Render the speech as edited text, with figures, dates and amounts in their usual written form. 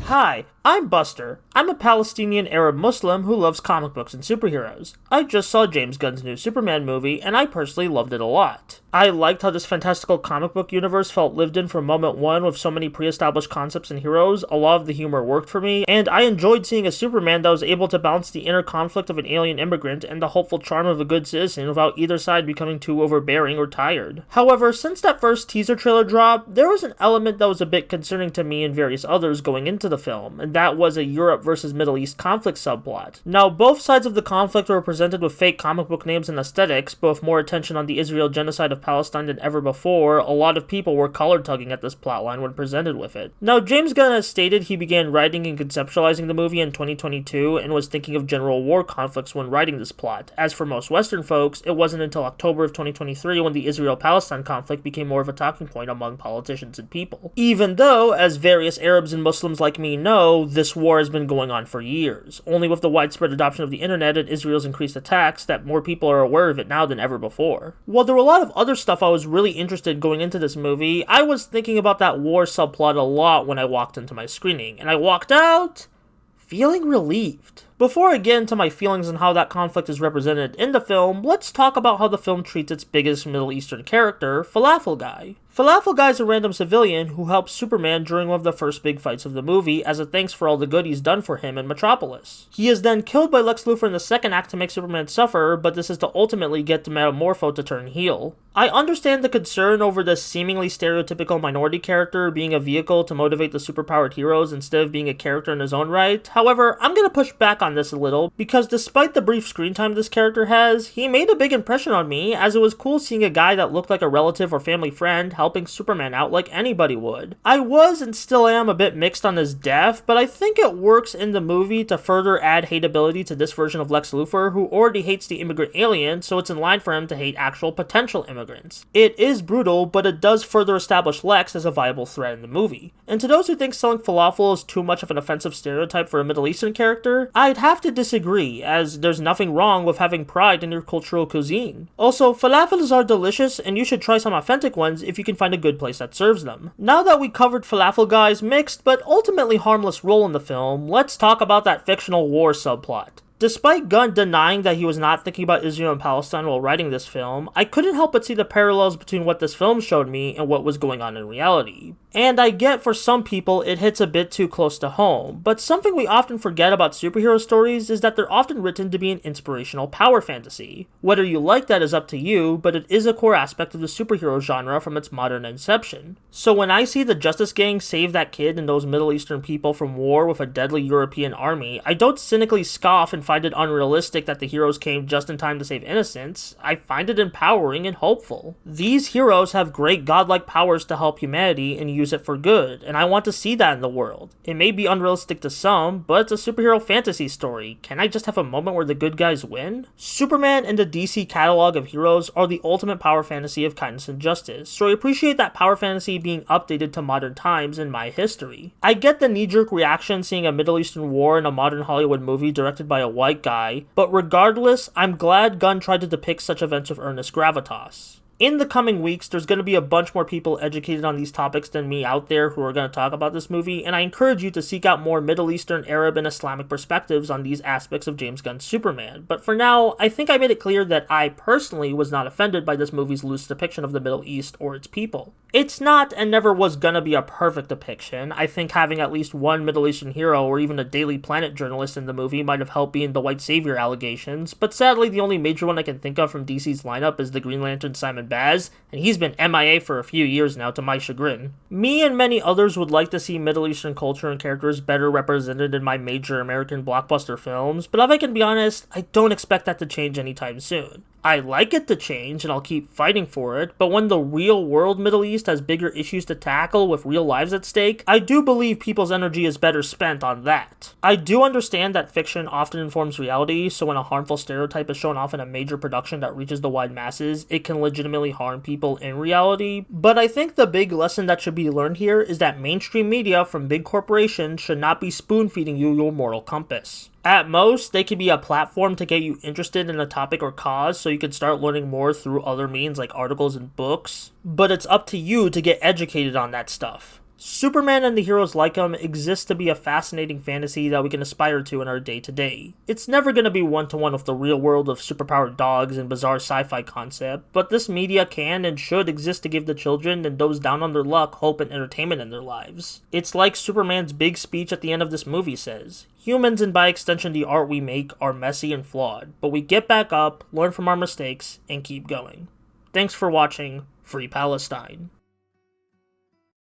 Hi, I'm Buster. I'm a Palestinian Arab Muslim who loves comic books and superheroes. I just saw James Gunn's new Superman movie, and I personally loved it a lot. I liked how this fantastical comic book universe felt lived in from moment one with so many pre-established concepts and heroes. A lot of the humor worked for me, and I enjoyed seeing a Superman that was able to balance the inner conflict of an alien immigrant and the hopeful charm of a good citizen without either side becoming too overbearing or tired. However, since that first teaser trailer dropped, there was an element that was a bit concerning to me and various others going into the film, and that was a Europe versus Middle East conflict subplot. Now, both sides of the conflict were presented with fake comic book names and aesthetics, but with more attention on the Israel genocide of Palestine than ever before. A lot of people were color-tugging at this plotline when presented with it. Now, James Gunn has stated he began writing and conceptualizing the movie in 2022 and was thinking of general war conflicts when writing this plot. As for most Western folks, it wasn't until October of 2023 when the Israel-Palestine conflict became more of a talking point among politicians and people. Even though, as various Arabs and Muslims like me know, this war has been going on for years. Only with the widespread adoption of the internet and Israel's increased attacks that more people are aware of it now than ever before. While there were a lot of other stuff I was really interested going into this movie, I was thinking about that war subplot a lot when I walked into my screening, and I walked out feeling relieved. Before I get into my feelings on how that conflict is represented in the film, let's talk about how the film treats its biggest Middle Eastern character, Falafel Guy. Falafel Guy is a random civilian who helps Superman during one of the first big fights of the movie as a thanks for all the good he's done for him in Metropolis. He is then killed by Lex Luthor in the second act to make Superman suffer, but this is to ultimately get the Metamorpho to turn heel. I understand the concern over this seemingly stereotypical minority character being a vehicle to motivate the superpowered heroes instead of being a character in his own right. However, I'm gonna push back on this a little, because despite the brief screen time this character has, he made a big impression on me, as it was cool seeing a guy that looked like a relative or family friend helping Superman out like anybody would. I was and still am a bit mixed on his death, but I think it works in the movie to further add hateability to this version of Lex Luthor, who already hates the immigrant alien, so it's in line for him to hate actual potential immigrants. It is brutal, but it does further establish Lex as a viable threat in the movie. And to those who think selling falafel is too much of an offensive stereotype for a Middle Eastern character, I'd have to disagree, as there's nothing wrong with having pride in your cultural cuisine. Also, falafels are delicious, and you should try some authentic ones if you can find a good place that serves them. Now that we covered Falafel Guy's mixed but ultimately harmless role in the film, let's talk about that fictional war subplot. Despite Gunn denying that he was not thinking about Israel and Palestine while writing this film, I couldn't help but see the parallels between what this film showed me and what was going on in reality. And I get for some people it hits a bit too close to home, but something we often forget about superhero stories is that they're often written to be an inspirational power fantasy. Whether you like that is up to you, but it is a core aspect of the superhero genre from its modern inception. So when I see the Justice Gang save that kid and those Middle Eastern people from war with a deadly European army, I don't cynically scoff and find it unrealistic that the heroes came just in time to save innocents. I find it empowering and hopeful. These heroes have great godlike powers to help humanity and use it for good, and I want to see that in the world. It may be unrealistic to some, but it's a superhero fantasy story. Can I just have a moment where the good guys win? Superman and the DC catalog of heroes are the ultimate power fantasy of kindness and justice, so I appreciate that power fantasy being updated to modern times in my history. I get the knee-jerk reaction seeing a Middle Eastern war in a modern Hollywood movie directed by a white guy, but regardless, I'm glad Gunn tried to depict such events with earnest gravitas. In the coming weeks, there's going to be a bunch more people educated on these topics than me out there who are going to talk about this movie, and I encourage you to seek out more Middle Eastern, Arab, and Islamic perspectives on these aspects of James Gunn's Superman. But for now, I think I made it clear that I personally was not offended by this movie's loose depiction of the Middle East or its people. It's not and never was gonna be a perfect depiction. I think having at least one Middle Eastern hero or even a Daily Planet journalist in the movie might have helped being the white savior allegations, but sadly the only major one I can think of from DC's lineup is the Green Lantern Simon Baz, and he's been MIA for a few years now to my chagrin. Me and many others would like to see Middle Eastern culture and characters better represented in my major American blockbuster films, but if I can be honest, I don't expect that to change anytime soon. I like it to change and I'll keep fighting for it, but when the real world Middle East has bigger issues to tackle with real lives at stake, I do believe people's energy is better spent on that. I do understand that fiction often informs reality, so when a harmful stereotype is shown off in a major production that reaches the wide masses, it can legitimately harm people in reality, but I think the big lesson that should be learned here is that mainstream media from big corporations should not be spoon-feeding you your moral compass. At most, they can be a platform to get you interested in a topic or cause so you can start learning more through other means like articles and books, but it's up to you to get educated on that stuff. Superman and the heroes like him exist to be a fascinating fantasy that we can aspire to in our day-to-day. It's never going to be one-to-one with the real world of superpowered dogs and bizarre sci-fi concept, but this media can and should exist to give the children and those down on their luck hope and entertainment in their lives. It's like Superman's big speech at the end of this movie says, humans and by extension the art we make are messy and flawed, but we get back up, learn from our mistakes, and keep going. Thanks for watching. Free Palestine.